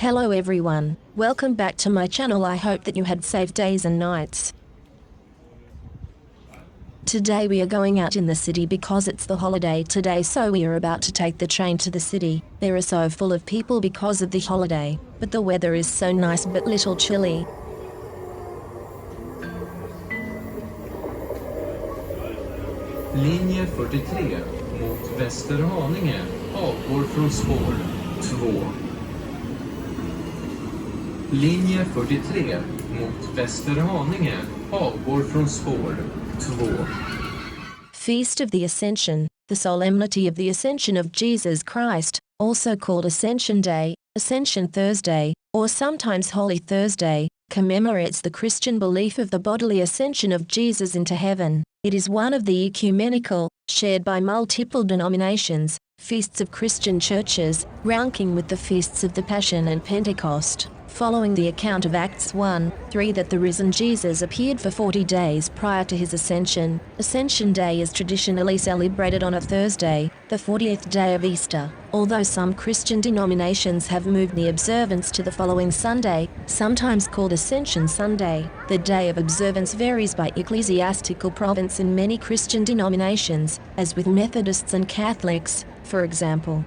Hello everyone, welcome back to my channel. I hope that you had safe days and nights. Today we are going out in the city because it's the holiday today, so we are about to take the train to the city. There are so full of people because of the holiday, but the weather is so nice but little chilly. Linje 43 mot Västerhaninge avgår från spår 2. Linje 43 mot Västerhaninge avgår från spår 2. Feast of the Ascension, the solemnity of the Ascension of Jesus Christ, also called Ascension Day, Ascension Thursday, or sometimes Holy Thursday, commemorates the Christian belief of the bodily ascension of Jesus into heaven. It is one of the ecumenical, shared by multiple denominations, feasts of Christian churches, ranking with the feasts of the Passion and Pentecost. Following the account of Acts 1:3 that the risen Jesus appeared for 40 days prior to his ascension, Ascension Day is traditionally celebrated on a Thursday, the 40th day of Easter. Although some Christian denominations have moved the observance to the following Sunday, sometimes called Ascension Sunday, the day of observance varies by ecclesiastical province in many Christian denominations, as with Methodists and Catholics, for example.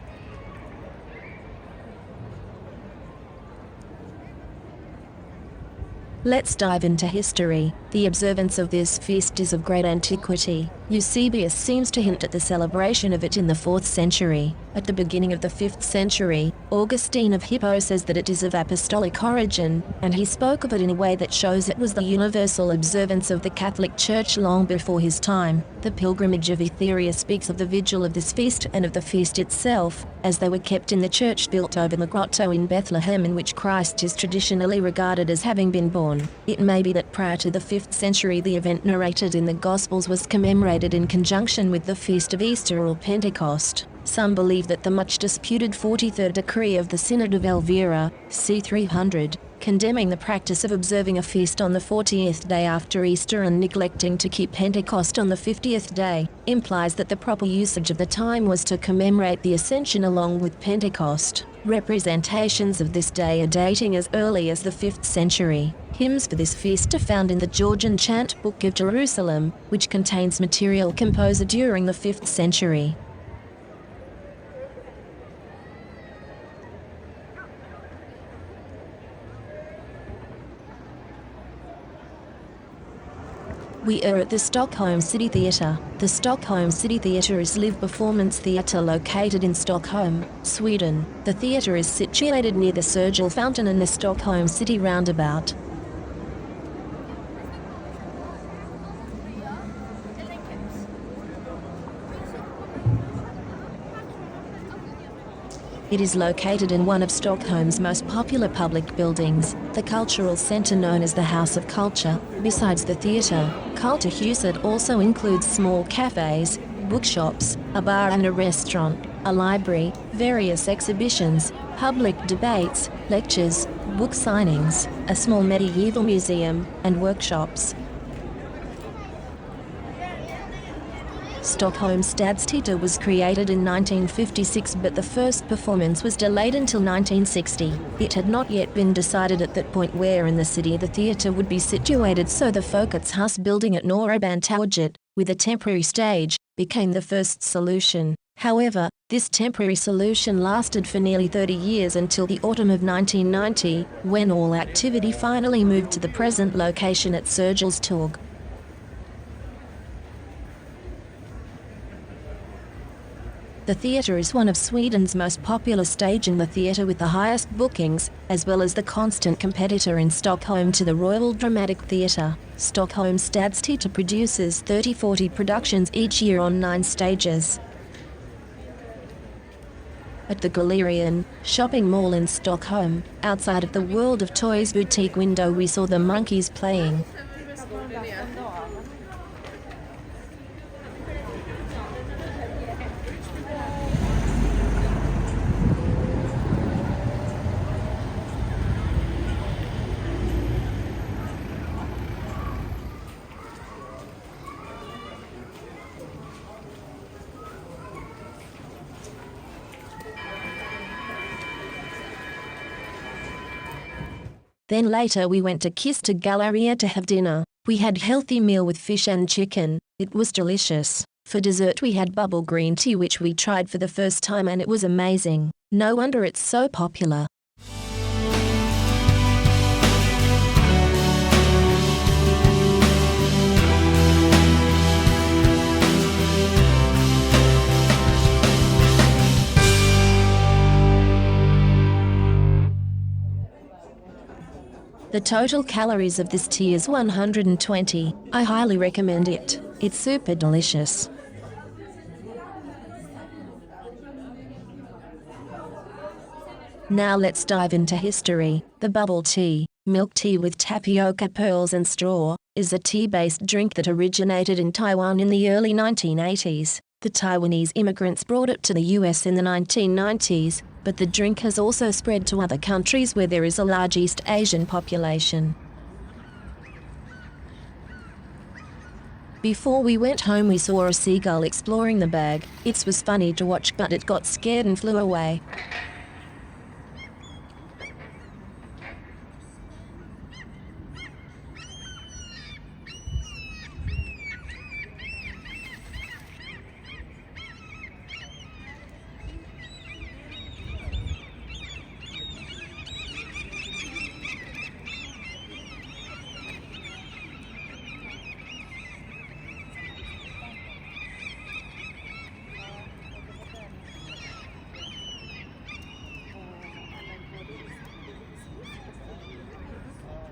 Let's dive into history. The observance of this feast is of great antiquity. Eusebius seems to hint at the celebration of it in the 4th century. At the beginning of the 5th century, Augustine of Hippo says that it is of apostolic origin, and he spoke of it in a way that shows it was the universal observance of the Catholic Church long before his time. The pilgrimage of Etheria speaks of the vigil of this feast and of the feast itself, as they were kept in the church built over the grotto in Bethlehem in which Christ is traditionally regarded as having been born. It may be that prior to the 5th century the event narrated in the Gospels was commemorated in conjunction with the Feast of Easter or Pentecost. Some believe that the much disputed 43rd decree of the Synod of Elvira, c. 300, condemning the practice of observing a feast on the 40th day after Easter and neglecting to keep Pentecost on the 50th day, implies that the proper usage of the time was to commemorate the Ascension along with Pentecost. Representations of this day are dating as early as the 5th century. Hymns for this feast are found in the Georgian Chant Book of Jerusalem, which contains material composed during the 5th century. We are at the Stockholm City Theatre. The Stockholm City Theatre is a live performance theatre located in Stockholm, Sweden. The theatre is situated near the Sergel Fountain and the Stockholm City Roundabout. It is located in one of Stockholm's most popular public buildings, the cultural centre known as the House of Culture. Besides the theatre, Kulturhuset also includes small cafes, bookshops, a bar and a restaurant, a library, various exhibitions, public debates, lectures, book signings, a small medieval museum, and workshops. Stockholm Stadsteater was created in 1956, but the first performance was delayed until 1960. It had not yet been decided at that point where in the city the theatre would be situated, so the Folkets Hus building at Norra Bantorget, with a temporary stage, became the first solution. However, this temporary solution lasted for nearly 30 years until the autumn of 1990, when all activity finally moved to the present location at Sergelstorg. The theatre is one of Sweden's most popular stage and the theatre with the highest bookings, as well as the constant competitor in Stockholm to the Royal Dramatic Theatre. Stockholm Stadsteater produces 30-40 productions each year on 9 stages. At the Galerian shopping mall in Stockholm, outside of the World of Toys boutique window, we saw the monkeys playing. Then later we went to Kista Galleria to have dinner. We had healthy meal with fish and chicken. It was delicious. For dessert we had bubble green tea which we tried for the first time and it was amazing. No wonder it's so popular. The total calories of this tea is 120. I highly recommend it. It's super delicious. Now let's dive into history. The bubble tea, milk tea with tapioca pearls and straw, is a tea-based drink that originated in Taiwan in the early 1980s. The Taiwanese immigrants brought it to the US in the 1990s, but the drink has also spread to other countries where there is a large East Asian population. Before we went home we saw a seagull exploring the bag. It was funny to watch but it got scared and flew away.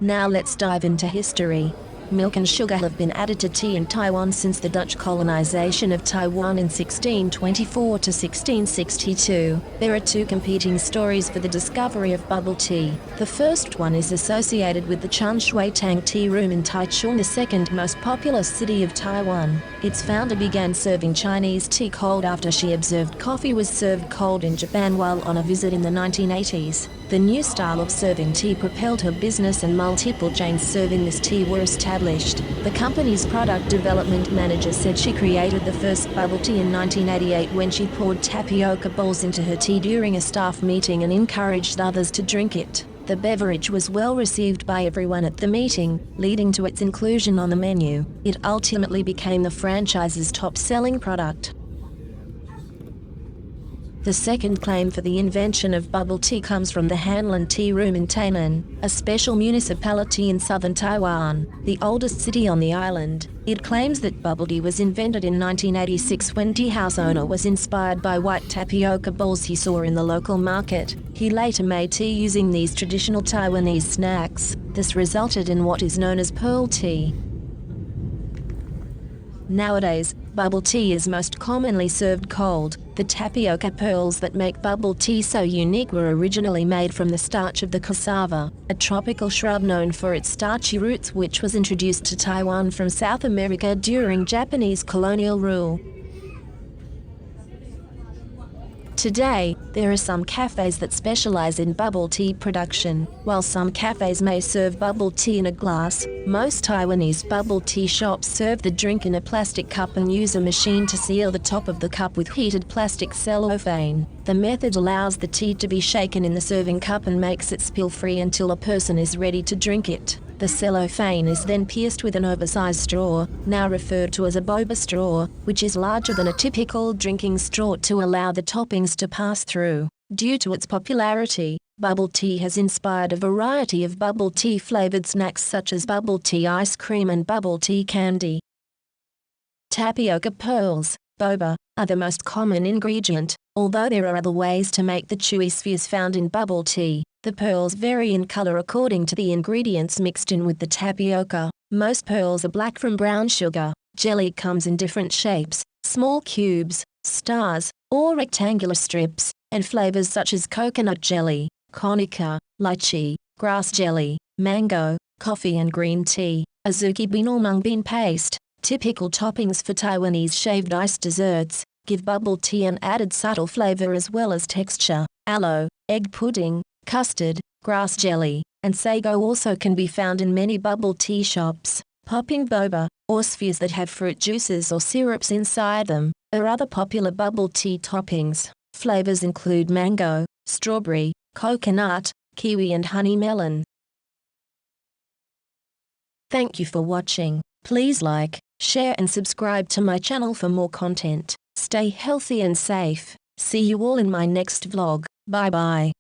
Now let's dive into history. Milk and sugar have been added to tea in Taiwan since the Dutch colonization of Taiwan in 1624 to 1662. There are two competing stories for the discovery of bubble tea. The first one is associated with the Chun Shui Tang Tea Room in Taichung, the second most populous city of Taiwan. Its founder began serving Chinese tea cold after she observed coffee was served cold in Japan while on a visit in the 1980s. The new style of serving tea propelled her business and multiple chains serving this tea were established. The company's product development manager said she created the first bubble tea in 1988 when she poured tapioca balls into her tea during a staff meeting and encouraged others to drink it. The beverage was well received by everyone at the meeting, leading to its inclusion on the menu. It ultimately became the franchise's top-selling product. The second claim for the invention of bubble tea comes from the Hanlin Tea Room in Tainan, a special municipality in southern Taiwan, the oldest city on the island. It claims that bubble tea was invented in 1986 when tea house owner was inspired by white tapioca balls he saw in the local market. He later made tea using these traditional Taiwanese snacks. This resulted in what is known as pearl tea. Nowadays, bubble tea is most commonly served cold. The tapioca pearls that make bubble tea so unique were originally made from the starch of the cassava, a tropical shrub known for its starchy roots which was introduced to Taiwan from South America during Japanese colonial rule. Today, there are some cafes that specialize in bubble tea production. While some cafes may serve bubble tea in a glass, most Taiwanese bubble tea shops serve the drink in a plastic cup and use a machine to seal the top of the cup with heated plastic cellophane. The method allows the tea to be shaken in the serving cup and makes it spill-free until a person is ready to drink it. The cellophane is then pierced with an oversized straw, now referred to as a boba straw, which is larger than a typical drinking straw to allow the toppings to pass through. Due to its popularity, bubble tea has inspired a variety of bubble tea flavored snacks such as bubble tea ice cream and bubble tea candy. Tapioca pearls, boba, are the most common ingredient, although there are other ways to make the chewy spheres found in bubble tea. The pearls vary in color according to the ingredients mixed in with the tapioca. Most pearls are black from brown sugar. Jelly comes in different shapes, small cubes, stars, or rectangular strips, and flavors such as coconut jelly, konica, lychee, grass jelly, mango, coffee and green tea, azuki bean or mung bean paste. Typical toppings for Taiwanese shaved ice desserts give bubble tea an added subtle flavor as well as texture. Aloe, egg pudding, custard, grass jelly, and sago also can be found in many bubble tea shops. Popping boba, or spheres that have fruit juices or syrups inside them, are other popular bubble tea toppings. Flavors include mango, strawberry, coconut, kiwi and honey melon. Thank you for watching. Please like, share and subscribe to my channel for more content. Stay healthy and safe. See you all in my next vlog. Bye bye.